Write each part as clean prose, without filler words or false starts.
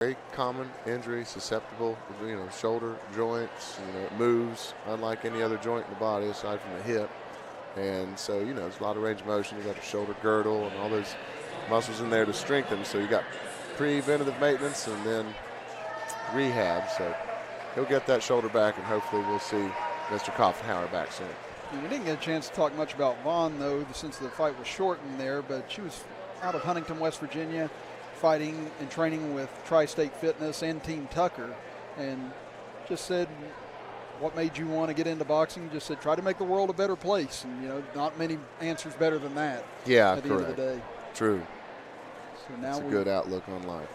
Very common injury, susceptible, shoulder joints, it moves unlike any other joint in the body aside from the hip. And so, there's a lot of range of motion. You got the shoulder girdle and all those muscles in there to strengthen. So you got preventative maintenance and then rehab. So he'll get that shoulder back, and hopefully we'll see Mr. Koffenhauer back soon. We didn't get a chance to talk much about Vaughn, though, since the fight was shortened there, but she was out of Huntington, West Virginia, fighting and training with Tri-State Fitness and Team Tucker, and just said, what made you want to get into boxing? Just said, try to make the world a better place. And, not many answers better than that. Yeah, at the end of the day. True. So now it's a good outlook on life.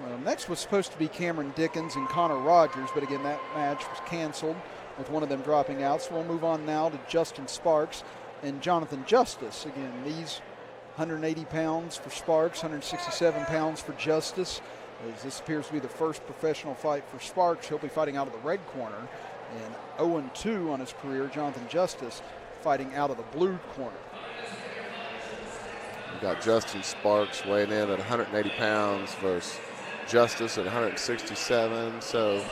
Well, next was supposed to be Cameron Dickens and Connor Rogers, but again, that match was canceled with one of them dropping out. So we'll move on now to Justin Sparks and Johnathan Justice. Again, these 180 pounds for Sparks, 167 pounds for Justice. As this appears to be the first professional fight for Sparks, he'll be fighting out of the red corner. And 0-2 on his career, Johnathan Justice fighting out of the blue corner. We got Justin Sparks weighing in at 180 pounds versus Justice at 167. So,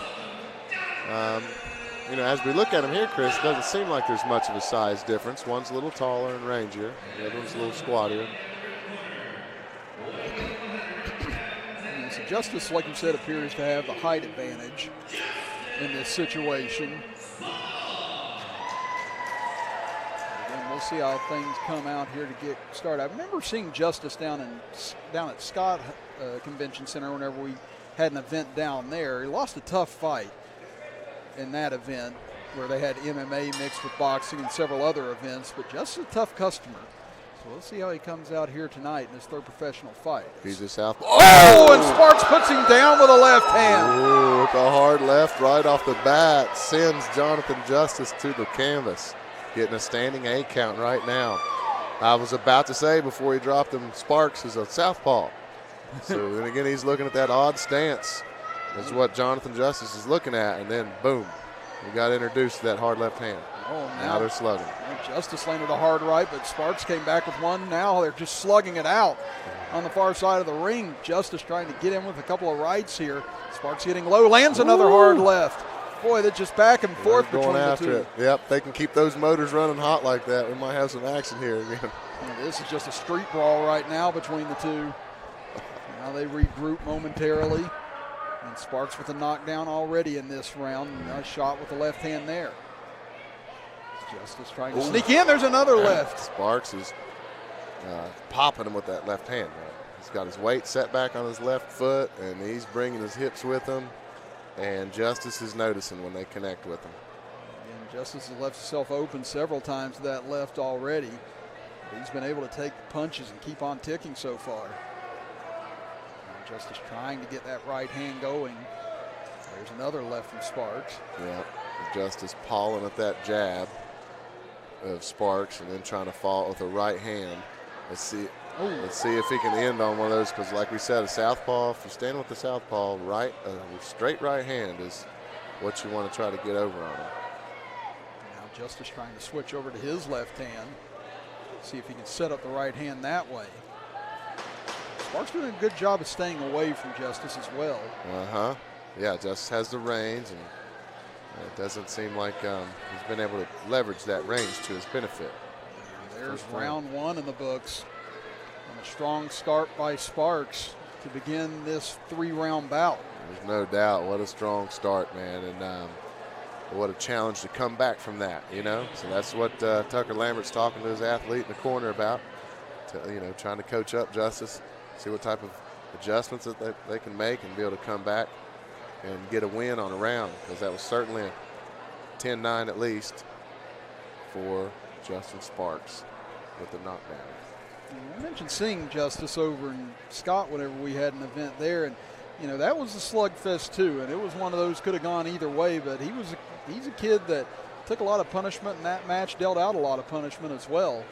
as we look at him here, Chris, it doesn't seem like there's much of a size difference. One's a little taller and rangier. The other one's a little squattier. So Justice, like you said, appears to have the height advantage in this situation. Again, we'll see how things come out here to get started. I remember seeing Justice down at Scott Convention Center whenever we had an event down there. He lost a tough fight in that event where they had MMA mixed with boxing and several other events, but Justice is a tough customer. So we'll see how he comes out here tonight in his third professional fight. He's a southpaw. Oh, and Sparks puts him down with a left hand. Ooh, with a hard left right off the bat, sends Johnathan Justice to the canvas, getting a standing 8 count right now. I was about to say before he dropped him, Sparks is a southpaw. So then again, he's looking at that odd stance. That's what Johnathan Justice is looking at, and then boom, he got introduced to that hard left hand. Oh, now they're slugging. Justice landed a hard right, but Sparks came back with one. Now they're just slugging it out on the far side of the ring. Justice trying to get in with a couple of rights here. Sparks getting low, lands another hard left. Boy, they're just back and forth between the two. It. Yep, they can keep those motors running hot like that. We might have some action here again. And this is just a street brawl right now between the two. Now they regroup momentarily. And Sparks with a knockdown already in this round. Nice shot with the left hand there. Justice trying to sneak in. There's another left. Sparks is popping him with that left hand. He's got his weight set back on his left foot, and he's bringing his hips with him. And Justice is noticing when they connect with him. And Justice has left himself open several times to that left already. But he's been able to take the punches and keep on ticking so far. And Justice trying to get that right hand going. There's another left from Sparks. Yeah, Justice pawing at that jab of Sparks and then trying to fall with a right hand. Let's see if he can end on one of those, because like we said, a southpaw, if you stand with the southpaw, straight right hand is what you want to try to get over on him. Now Justice trying to switch over to his left hand, see if he can set up the right hand that way. Sparks doing a good job of staying away from Justice as well. Yeah, Justice has the range, and it doesn't seem like he's been able to leverage that range to his benefit. There's round one in the books. And a strong start by Sparks to begin this 3-round bout. There's no doubt. What a strong start, man. And what a challenge to come back from that, So that's what Tucker Lambert's talking to his athlete in the corner about, trying to coach up Justice, see what type of adjustments that they can make and be able to come back and get a win on a round, because that was certainly a 10-9 at least for Justin Sparks with the knockdown. I mentioned seeing Justice over in Scott whenever we had an event there, and that was a slugfest too, and it was one of those could have gone either way, but he's a kid that took a lot of punishment in that match, dealt out a lot of punishment as well.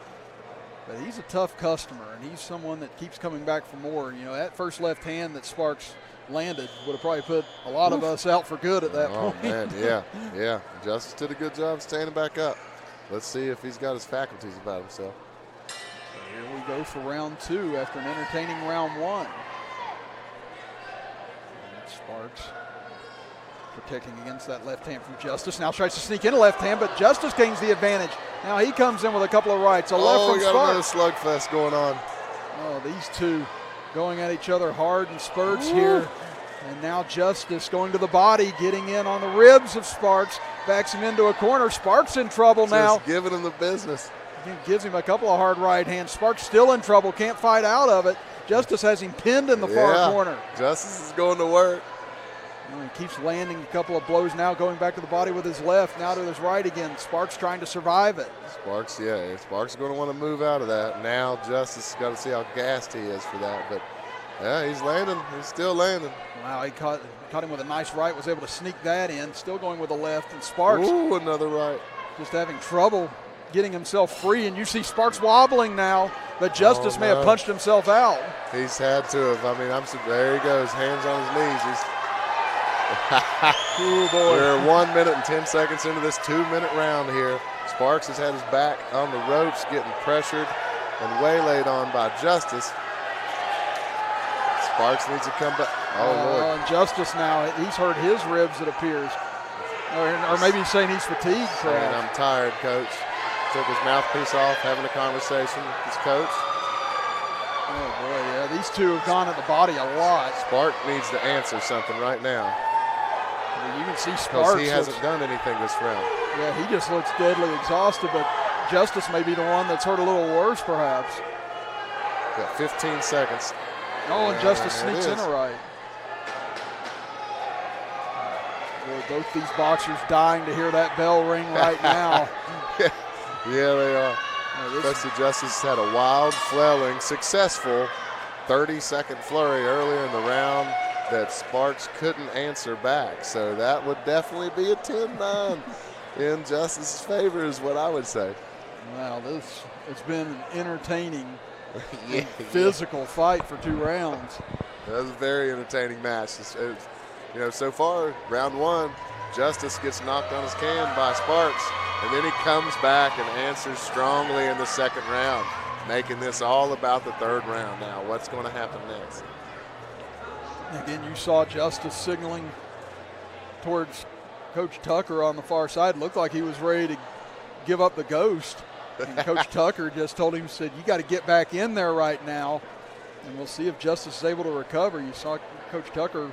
But he's a tough customer, and he's someone that keeps coming back for more. That first left hand that Sparks landed would have probably put a lot of us out for good at that point. Oh, man, yeah. Justice did a good job standing back up. Let's see if he's got his faculties about himself. So here we go for round two after an entertaining round one. Sparks protecting against that left hand from Justice. Now tries to sneak in a left hand, but Justice gains the advantage. Now he comes in with a couple of rights. A left from we got Sparks. another slugfest going on. Oh, these two going at each other hard in spurts here. And now Justice going to the body, getting in on the ribs of Sparks, backs him into a corner. Sparks in trouble now. Just giving him the business. He gives him a couple of hard right hands. Sparks still in trouble, can't fight out of it. Justice has him pinned in the far corner. Justice is going to work. He keeps landing a couple of blows now, going back to the body with his left, now to his right again. Sparks trying to survive it. Sparks is going to want to move out of that. Now Justice has got to see how gassed he is for that. But, yeah, he's landing. He's still landing. Wow, he caught him with a nice right, was able to sneak that in. Still going with the left, and Sparks. Ooh, another right. Just having trouble getting himself free, and you see Sparks wobbling now, but Justice may have punched himself out. He's had to have. I mean, there he goes, hands on his knees. Oh, boy. We're 1 minute and 10 seconds into this 2-minute round here. Sparks has had his back on the ropes, getting pressured and waylaid on by Justice. Sparks needs to come back. Oh, Lord. And Justice now, he's hurt his ribs, it appears. Or maybe he's saying he's fatigued. Saying, I'm tired, coach. Took his mouthpiece off, having a conversation with his coach. Oh, boy, yeah. These two have gone at the body a lot. Spark needs to answer something right now. You can see Sparks. Because he hasn't done anything this round. Yeah, he just looks deadly exhausted, but Justice may be the one that's hurt a little worse, perhaps. Got 15 seconds. Oh, and Justice sneaks in a right. Boy, both these boxers dying to hear that bell ring right now. Yeah, they are. Especially Justice had a wild, flailing, successful 30-second flurry earlier in the round that Sparks couldn't answer back. So that would definitely be a 10-9 in Justice's favor is what I would say. Wow, it's been an entertaining physical fight for 2 rounds. That was a very entertaining match. So far, round 1, Justice gets knocked on his can by Sparks, and then he comes back and answers strongly in the second round, making this all about the third round now. What's going to happen next? Again, you saw Justice signaling towards Coach Tucker on the far side. Looked like he was ready to give up the ghost. And Coach Tucker just told him, said, you got to get back in there right now. And we'll see if Justice is able to recover. You saw Coach Tucker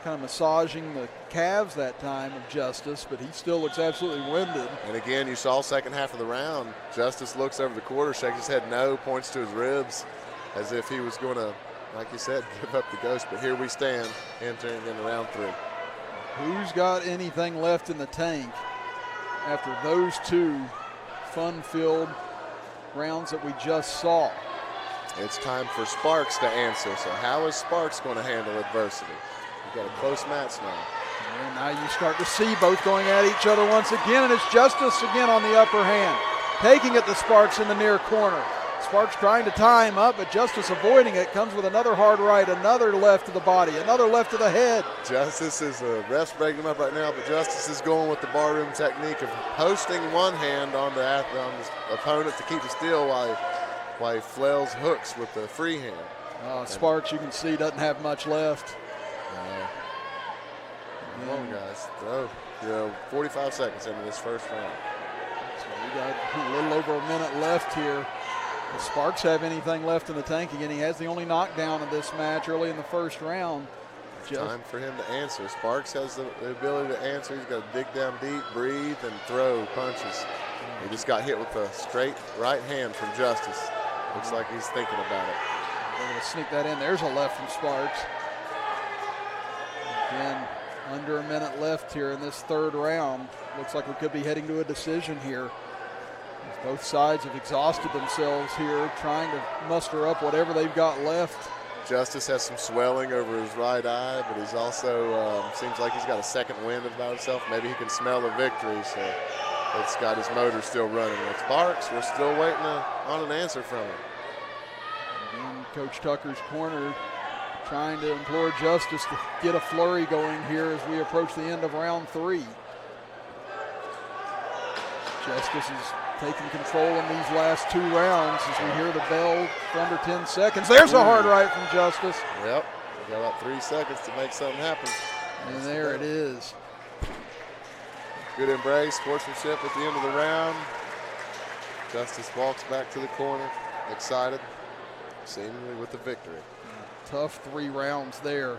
kind of massaging the calves that time of Justice, but he still looks absolutely winded. And again, you saw second half of the round, Justice looks over the quarter, shakes his head no, points to his ribs as if he was going to, like you said, give up the ghost. But here we stand entering into round 3. Who's got anything left in the tank after those 2 fun-filled rounds that we just saw? It's time for Sparks to answer. So how is Sparks going to handle adversity? We've got a close match now. And now you start to see both going at each other once again, and it's Justice again on the upper hand, taking it to Sparks in the near corner. Sparks trying to tie him up, but Justice avoiding it, comes with another hard right, another left to the body, another left to the head. Justice is, ref's breaking him up right now, but Justice is going with the barroom technique of posting one hand on his opponent to keep it still while he flails hooks with the free hand. Sparks, you can see, doesn't have much left. Come on, guys. Throw. 45 seconds into this first round. So we got a little over a minute left here. Does Sparks have anything left in the tank? Again, he has the only knockdown of this match early in the first round. It's time for him to answer. Sparks has the ability to answer. He's got to dig down deep, breathe, and throw punches. He just got hit with a straight right hand from Justice. Looks like he's thinking about it. They're going to sneak that in. There's a left from Sparks. Again, under a minute left here in this third round. Looks like we could be heading to a decision here. As both sides have exhausted themselves here, trying to muster up whatever they've got left. Justice has some swelling over his right eye, but he's also, seems like he's got a second wind about himself. Maybe he can smell the victory, so it's got his motor still running. With Sparks, we're still waiting on an answer from him. In Coach Tucker's corner, trying to implore Justice to get a flurry going here as we approach the end of round 3. Justice is taking control in these last 2 rounds as we hear the bell for under 10 seconds. There's a hard right from Justice. Yep. You got about 3 seconds to make something happen. And there it is. Good embrace, sportsmanship at the end of the round. Justice walks back to the corner, excited, seemingly with the victory. Tough 3 rounds there.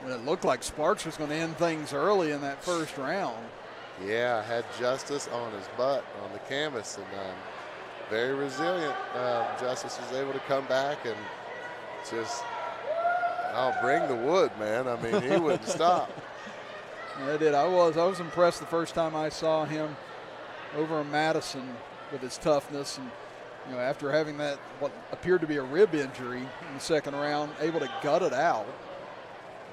And it looked like Sparks was going to end things early in that first round. Yeah, had Justice on his butt on the canvas, and very resilient. Justice was able to come back and just, bring the wood, man. I mean, he wouldn't stop. I did. I was impressed the first time I saw him over in Madison with his toughness, and after having that what appeared to be a rib injury in the second round, able to gut it out.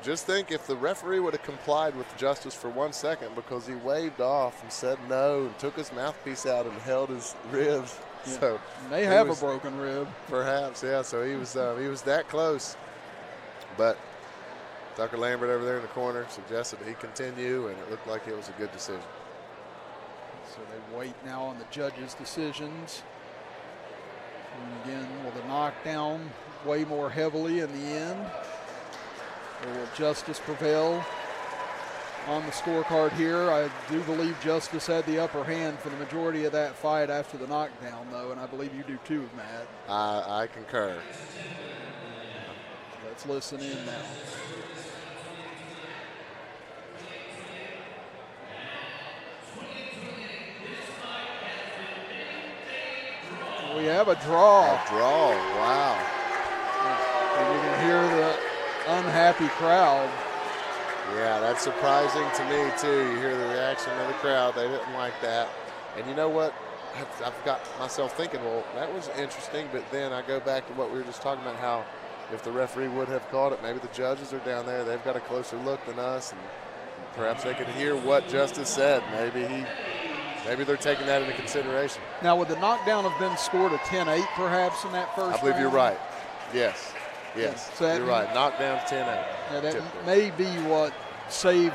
Just think if the referee would have complied with Justice for 1 second, because he waved off and said no and took his mouthpiece out and held his ribs. Yeah. So may have a broken rib. Perhaps, yeah. So he was that close. But Tucker Lambert over there in the corner suggested that he continue, and it looked like it was a good decision. So they wait now on the judges' decisions. And again, will the knockdown weigh more heavily in the end? Or will Justice prevail on the scorecard here? I do believe Justice had the upper hand for the majority of that fight after the knockdown, though, and I believe you do too, Matt. I concur. Let's listen in now. We have a draw. A draw, wow. And you can hear the unhappy crowd. Yeah, that's surprising to me, too. You hear the reaction of the crowd. They didn't like that. And you know what? I've got myself thinking, well, that was interesting, but then I go back to what we were just talking about, how if the referee would have called it, maybe the judges are down there. They've got a closer look than us, and perhaps they could hear what Justice said. Maybe they're taking that into consideration. Now, would the knockdown have been scored a 10-8 perhaps in that first round? I believe you're right. Yes. So you're right. Knockdown's 10-8. Yeah, that may be what saved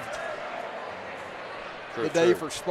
the day for Sparks.